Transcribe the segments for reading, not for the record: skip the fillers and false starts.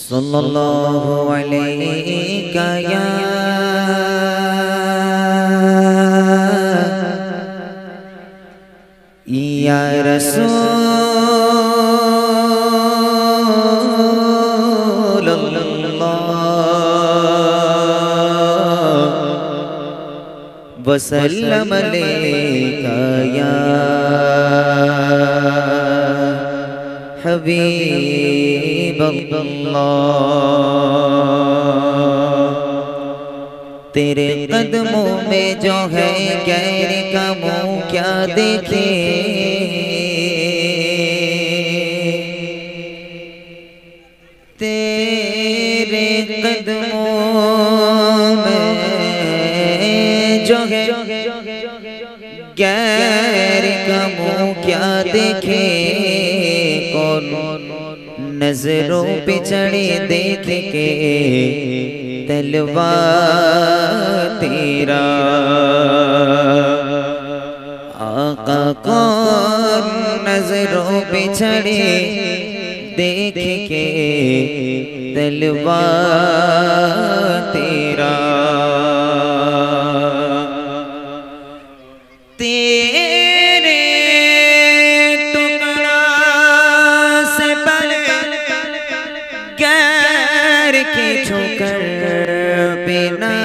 सल्लल्लाहु अलैका या रसूलल्लाह वसल्लम अलैका या हबीबल्लाह। तेरे कदमों में जो है गैर का मुँह क्या देखे, तेरे कदमों में जो है गैर का मुँह क्या देखे। कौन नजरों पे चढ़े देख के तलवा तेरा, आका कौन नजरों पे चढ़े देख के तलवा तेरा। तेरे टुकड़ा से पले गैर के ठोकर पे ना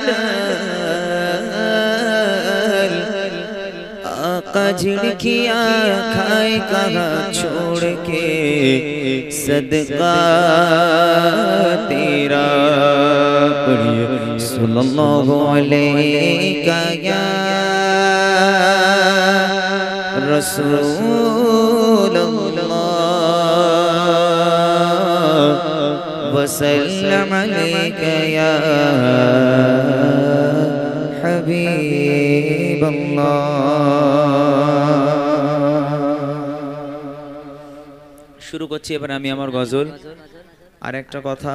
डाल, आका झिड़कियाँ खाए कहाँ छोड़ के सदका तेरा। सल्लल्लाहु अलैका या रसूलल्लाह वसल्लम अलैका या हबीबल्लाह। শুরু করছি এবার আমি আমার গজল। আর একটা কথা,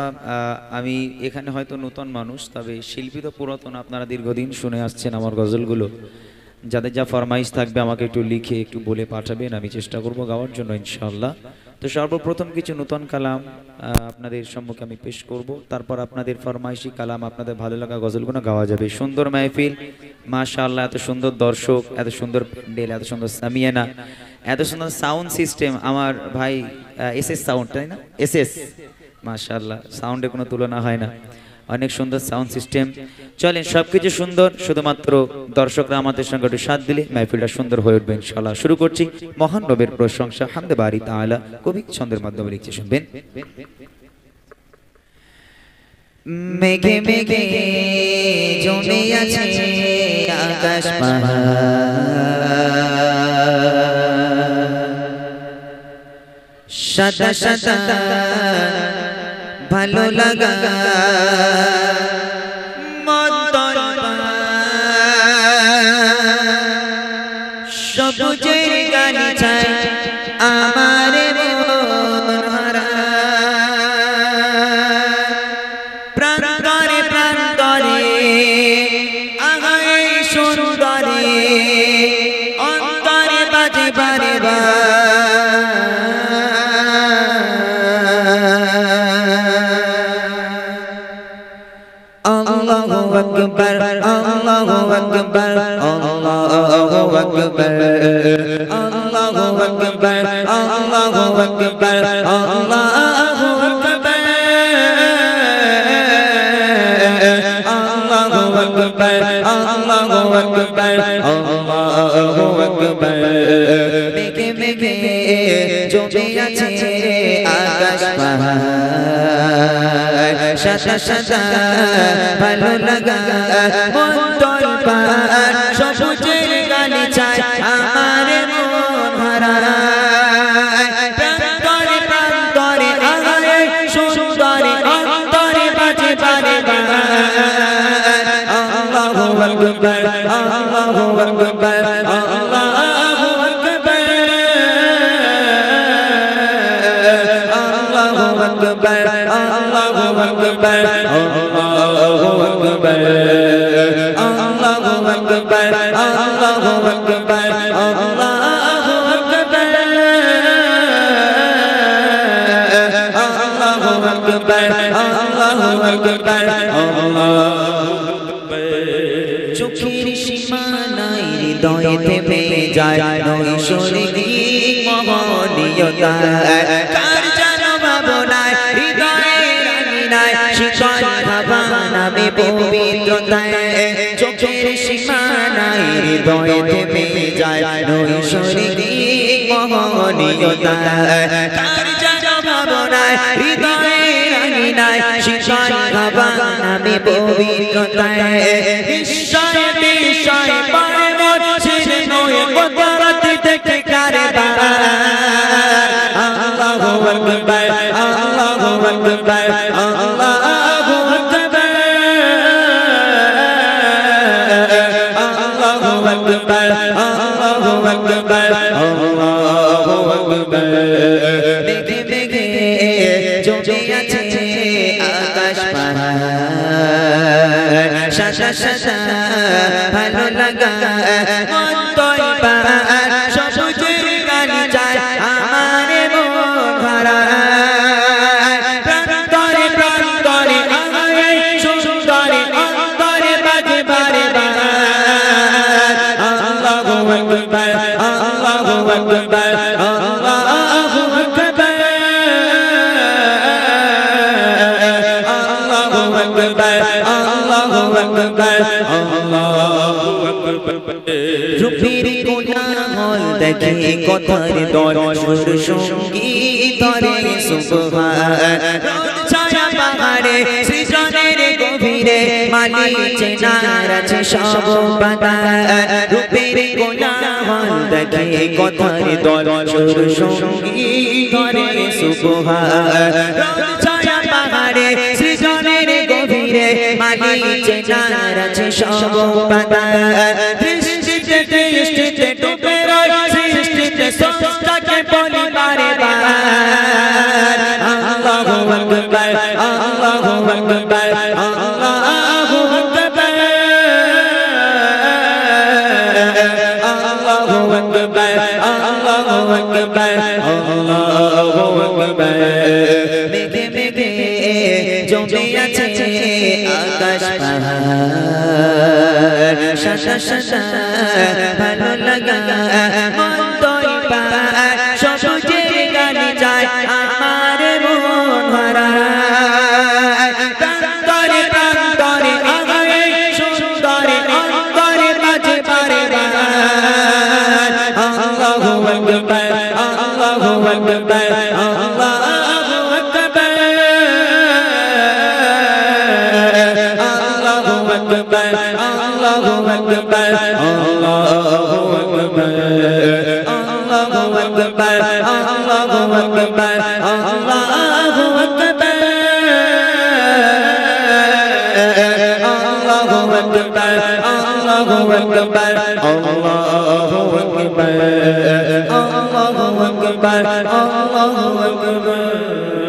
আমি এখানে হয়তো নতুন মানুষ, তবে শিল্পী তো পুরাতন, আপনারা দীর্ঘদিন শুনে আসছেন আমার গজলগুলো। যাদের যা ফরমাইশ থাকবে আমাকে একটু লিখে একটু বলে পাঠাবেন, আমি চেষ্টা করব গাওয়ার জন্য ইনশাআল্লাহ। তো সর্বপ্রথম কিছু নতুন কালাম আপনাদের সম্মুখে আমি পেশ করব, তারপর আপনাদের ফরমাইশি কালাম, আপনাদের ভালো লাগা গজলগুলো গাওয়া যাবে। সুন্দর মাহফিল, মাশাআল্লাহ, এত সুন্দর দর্শক, এত সুন্দর প্যান্ডেল, এত সুন্দর সামিয়ানা, এত সুন্দর সাউন্ড সিস্টেম। আমার ভাই এসএস সাউন্ড, তাই না? এসএস, মাশাআল্লাহ, সাউন্ডে কোনো তুলনা হয় না, অনেক সুন্দর সাউন্ড সিস্টেম। চলেন, সবকিছু সুন্দর, শুধুমাত্র দর্শকরা আমাদের সঙ্গে একটু সাথ দিলে মাহফিলটা সুন্দর হয়ে উঠবে ইনশাআল্লাহ। শুরু করছি মহান রবের প্রশংসা, হামদে বারি তাআলা। কবি ছন্দের মাধ্যমে লিখছে, শুনবেন। মেঘে মেঘে জমে আছে আকাশ পাহাড়, সাদা সাদা ভালো লাগা মতন সবুজের গালিচায় আমার মন হারা। প্রান্তরে প্রান্তরে আগায় সুন্দরে অন্তরে বাজে বারে Allahu Akbar, Allahu Akbar, Allahu Akbar, Allahu Akbar, Allahu Akbar, Allahu Akbar, Allahu Akbar, Allahu Akbar, Allahu Akbar। মেঘে মেঘে জমে আছে আকাশ পাহাড়, সাদা সাদা ভালো লাগা মন্তর পাহাড়, সবুজের গালিচায় আমার মন হারায়। প্রান্তরে প্রান্তরে আগায় সুন্দরে অন্তরে বাজে বারে আল্লাহু আকবার, আল্লাহু আকবার, আল্লাহু আকবার, আল্লাহু আকবার, আল্লাহু আকবার, আল্লাহু আকবার, আল্লাহু আকবার, আল্লাহু আকবার, আল্লাহু আকবার, আকবার আল্লাহু আকবার আল্লাহু আকবার চোখের সীমানায় হৃদয়ে থেমে যায় নৈসর্গিক মহনীয়তা কার যেন ভাবনায় হৃদয়ের আঙিনায় শীতল হাওয়া নামে পবিত্রতায় চোখের সীমানায় হৃদয়ে থেমে যায় নৈসর্গিক মহনীয়তা কার যেন ভাবনায় হৃদয়ের আঙিনায় শীতল হাওয়া নামে পবিত্রতায় নিশ্চয় বিষয় পারে মোর ছেড়ে নয় কুদরত দেখে কারবার আল্লাহু আকবার আল্লাহু আকবার আল্লাহু আকবার আল্লাহু আকবার আল্লাহু আকবার আল্লাহু আকবার দেখে দেখে জমে আছে আকাশ পাহাড় শাসা শাসা ভালো লাগা মন তৈবা সবুজের গালি যায় আমার মন ভরা প্রান্তরে প্রান্তরে আমায় সুন্দরে অন্তরে বাজে বারে বারে আল্লাহু আকবার আল্লাহু আকবার আল্লাহু আকবার আল্লাহু আকবার আল্লাহু আকবার আল্লাহু আকবার রূপের কোলাহল দেখে কথার দল সুর সঙ্গীত ধরে সুবহান ছায়া পাহাড়ে সৃজনের গভীরে মালিক চেনার আছে সব বাতান রূপের কোলাহল দেখে কথার দল সুর সঙ্গীত ধরে সুবহান ছায়া পাহাড়ে সৃজনের গভীরে মালিক চেনার আছে সব বাতান দৃষ্টিতে দৃষ্টিতে ডুবে রয় সৃষ্টিতে সত্তাকে বলি বারে বার আল্লাহু আকবার আল্লাহু আকবার আল্লাহু আকবার আল্লাহু আকবার আল্লাহু আকবার আল্লাহু আকবার মেঘে মেঘে জমে আছে আকাশ পাহাড় শাসা শাসা ভালো লাগা মন তৈবা সবুজের গালি যায় আমার মন ভরা প্রান্তরে প্রান্তরে আমায় সুন্দরে অন্তরে বাজে বারে বারে আল্লাহু আকবার আল্লাহু আকবার আল্লাহু আকবার আল্লাহু আকবার আল্লাহু আকবার আল্লাহু আকবার আল্লাহু আকবার আল্লাহু আকবার আল্লাহু আকবার আল্লাহু আকবার আল্লাহু আকবার আল্লাহু আকবার আল্লাহু আকবার আল্লাহু আকবার